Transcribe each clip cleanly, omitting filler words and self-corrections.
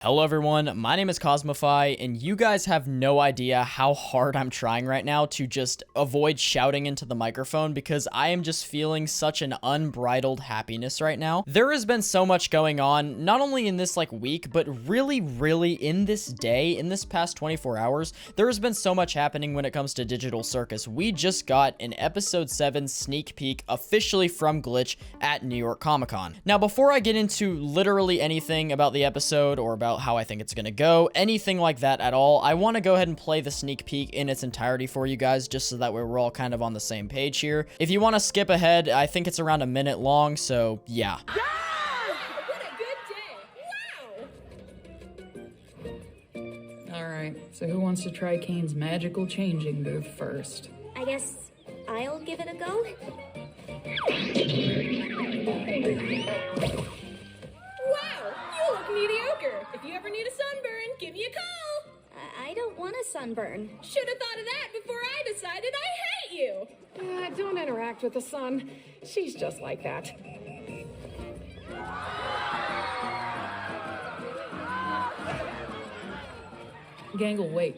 Hello everyone, my name is Cosmify, and you guys have no idea how hard I'm trying right now to just avoid shouting into the microphone because I am just feeling such an unbridled happiness right now. There has been so much going on, not only in this week, but really in this day, in this past 24 hours, there has been so much happening when it comes to Digital Circus. We just got an episode 7 sneak peek officially from Glitch at New York Comic Con. Now, before I get into literally anything about the episode or about how I think it's gonna go, anything like that at all, I want to go ahead and play the sneak peek in its entirety for you guys, just so that we're all kind of on the same page here. If you want to skip ahead, I think it's around a minute long, so yeah. What a good day! Wow! Alright, so who wants to try Kane's magical changing move first? I guess I'll give it a go. Wow, you look mediocre. If you ever need a sunburn, give me a call. I don't want a sunburn. Should have thought of that before I decided I hate you. Don't interact with the sun. She's just like that. Gangle, wait.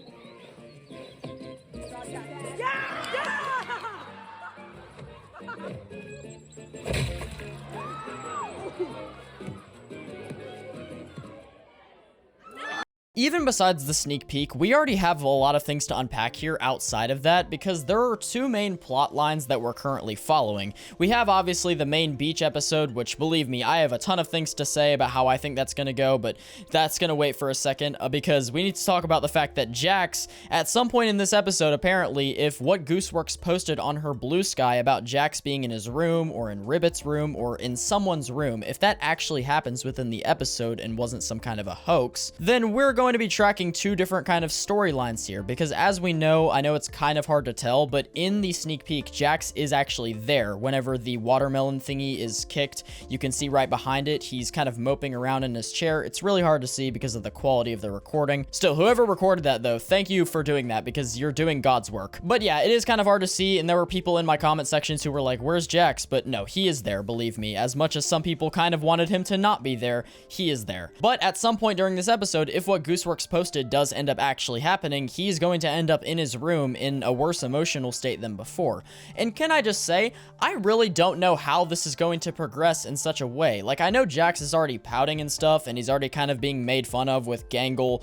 Even besides the sneak peek, we already have a lot of things to unpack here outside of that, because there are two main plot lines that we're currently following. We have obviously the main beach episode, which, believe me, I have a ton of things to say about how I think that's gonna go, but that's gonna wait for a second, because we need to talk about the fact that Jax, at some point in this episode, apparently, if what Gooseworks posted on her Blue Sky about Jax being in his room, or in Ribbit's room, or in someone's room, if that actually happens within the episode and wasn't some kind of a hoax, then we're going to be tracking two different kind of storylines here, because as we know, I know it's kind of hard to tell, but in the sneak peek, Jax is actually there. Whenever the watermelon thingy is kicked, you can see right behind it, he's kind of moping around in his chair. It's really hard to see because of the quality of the recording. Still, whoever recorded that though, thank you for doing that, because you're doing God's work. But yeah, it is kind of hard to see, and there were people in my comment sections who were like, where's Jax? But no, he is there, believe me. As much as some people kind of wanted him to not be there, he is there. But at some point during this episode, if what Gooseworks posted does end up actually happening, he's going to end up in his room in a worse emotional state than before. And can I just say, I really don't know how this is going to progress in such a way. Like, I know Jax is already pouting and stuff, and he's already kind of being made fun of with Gangle,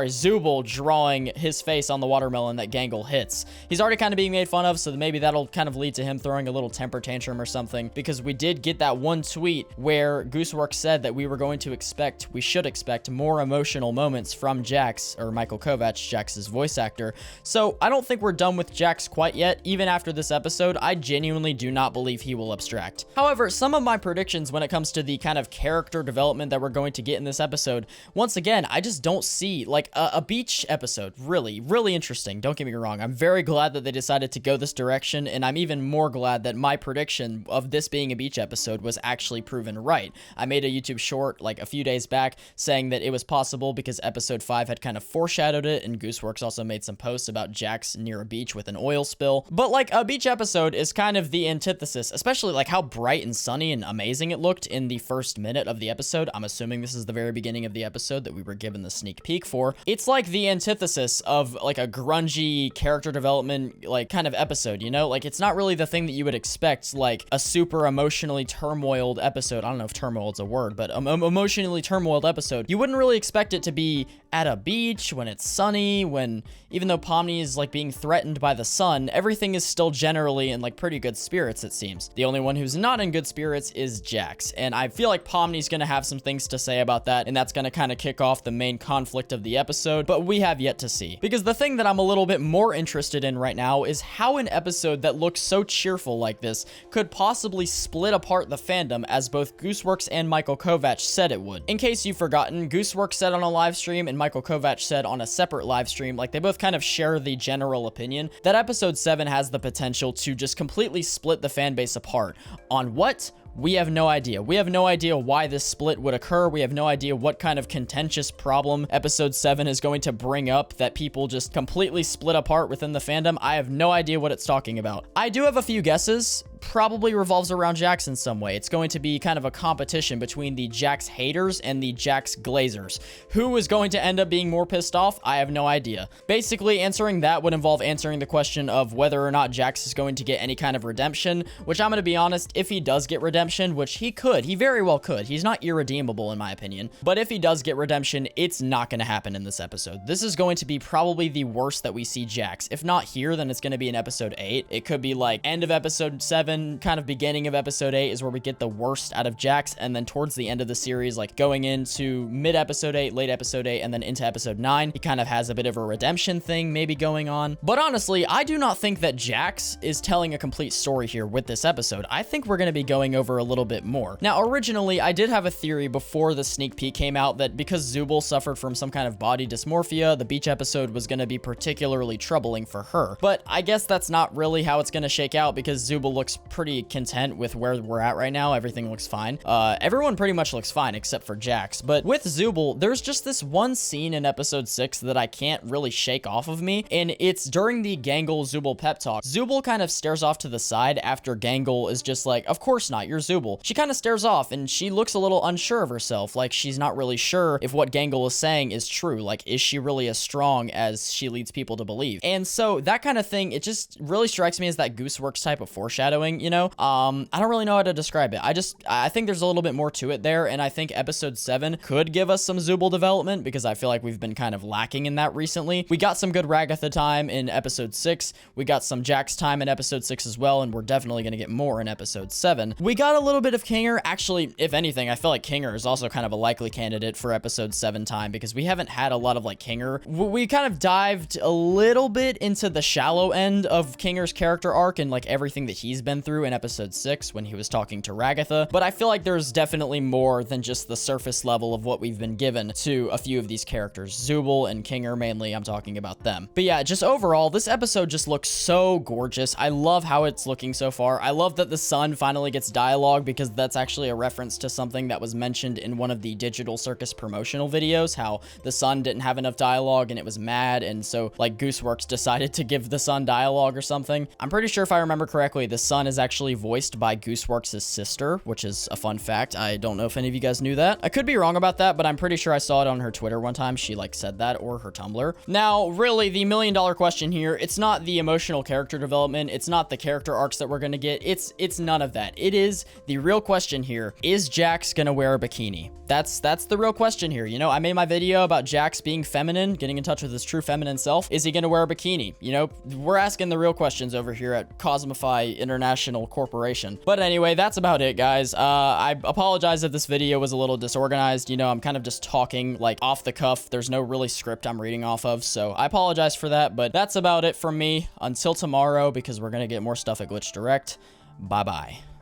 Zubul drawing his face on the watermelon that Gangle hits. He's already kind of being made fun of, so maybe that'll kind of lead to him throwing a little temper tantrum or something, because we did get that one tweet where Gooseworks said that we should expect more emotional moments from Jax, or Michael Kovac, Jax's voice actor. So I don't think we're done with Jax quite yet. Even after this episode, I genuinely do not believe he will abstract. However, some of my predictions when it comes to the kind of character development that we're going to get in this episode, once again, I just don't see, like, a beach episode. Really interesting. Don't get me wrong. I'm very glad that they decided to go this direction, and I'm even more glad that my prediction of this being a beach episode was actually proven right. I made a YouTube short like a few days back saying that it was possible because episode 5 had kind of foreshadowed it, and Gooseworks also made some posts about Jax near a beach with an oil spill. But like, a beach episode is kind of the antithesis, especially like how bright and sunny and amazing it looked in the first minute of the episode. I'm assuming this is the very beginning of the episode that we were given the sneak peek for. It's like the antithesis of like a grungy character development like kind of episode, you know? Like, it's not really the thing that you would expect, like a super emotionally turmoiled episode. I don't know if turmoiled is a word, but emotionally turmoiled episode. You wouldn't really expect it to be at a beach when it's sunny, when even though Pomni is like being threatened by the sun, everything is still generally in like pretty good spirits, it seems. The only one who's not in good spirits is Jax, and I feel like Pomni's gonna have some things to say about that, and that's gonna kind of kick off the main conflict of the episode, but we have yet to see. Because the thing that I'm a little bit more interested in right now is how an episode that looks so cheerful like this could possibly split apart the fandom, as both Gooseworks and Michael Kovac said it would. In case you've forgotten, Gooseworks said on a live stream and Michael Kovac said on a separate live stream, like, they both kind of share the general opinion that episode 7 has the potential to just completely split the fan base apart. On what? We have no idea. We have no idea why this split would occur. We have no idea what kind of contentious problem episode 7 is going to bring up that people just completely split apart within the fandom. I have no idea what it's talking about. I do have a few guesses. probably revolves around Jax in some way. It's going to be kind of a competition between the Jax haters and the Jax glazers. Who is going to end up being more pissed off? I have no idea. Basically, answering that would involve answering the question of whether or not Jax is going to get any kind of redemption, which I'm going to be honest, if he does get redemption, which he could, he very well could. He's not irredeemable in my opinion. But if he does get redemption, it's not going to happen in this episode. This is going to be probably the worst that we see Jax. If not here, then it's going to be in episode 8. It could be like end of episode 7, kind of beginning of episode 8 is where we get the worst out of Jax, and then towards the end of the series, like going into mid episode 8, late episode 8, and then into episode 9, he kind of has a bit of a redemption thing maybe going on. But honestly, I do not think that Jax is telling a complete story here with this episode. I think we're going to be going over a little bit more. Now, originally, I did have a theory before the sneak peek came out that because Zubul suffered from some kind of body dysmorphia, the beach episode was going to be particularly troubling for her. But I guess that's not really how it's going to shake out because Zubul looks pretty content with where we're at right now. Everything looks fine. Everyone pretty much looks fine except for Jax. But with Zubul, there's just this one scene in episode 6 that I can't really shake off of me, and it's during the Gangle Zubul pep talk. Zubul kind of stares off to the side after Gangle is just like, of course not, you're Zubul. She kind of stares off and she looks a little unsure of herself, like she's not really sure if what Gangle is saying is true. Like, is she really as strong as she leads people to believe? And so that kind of thing, it just really strikes me as that Gooseworks type of foreshadowing, you know? I don't really know how to describe it. I think there's a little bit more to it there, and I think episode 7 could give us some Zubul development because I feel like we've been kind of lacking in that recently. We got some good Ragatha time in episode 6. We got some Jax time in episode 6 as well, and we're definitely going to get more in episode 7. We got a little bit of Kinger. Actually, if anything, I feel like Kinger is also kind of a likely candidate for episode 7 time because we haven't had a lot of like Kinger. We kind of dived a little bit into the shallow end of Kinger's character arc and like everything that he's been through in episode 6 when he was talking to Ragatha, but I feel like there's definitely more than just the surface level of what we've been given to a few of these characters. Zubul and Kinger mainly, I'm talking about them. But yeah, just overall, this episode just looks so gorgeous. I love how it's looking so far. I love that the sun finally gets dialogue because that's actually a reference to something that was mentioned in one of the Digital Circus promotional videos, how the sun didn't have enough dialogue and it was mad, and so like Gooseworks decided to give the sun dialogue or something. I'm pretty sure if I remember correctly, the sun is actually voiced by Gooseworks' sister, which is a fun fact. I don't know if any of you guys knew that. I could be wrong about that, but I'm pretty sure I saw it on her Twitter one time. She like said that, or her Tumblr. Now, really, the $1 million question here, it's not the emotional character development. It's not the character arcs that we're going to get. It's none of that. It is the real question here. Is Jax going to wear a bikini? That's the real question here. You know, I made my video about Jax being feminine, getting in touch with his true feminine self. Is he going to wear a bikini? You know, we're asking the real questions over here at Cosmify International Corporation. But anyway, that's about it, guys. I apologize if this video was a little disorganized. You know, I'm kind of just talking like off the cuff. There's no really script I'm reading off of, so I apologize for that, but that's about it from me. Until tomorrow, because we're going to get more stuff at Glitch Direct. Bye-bye.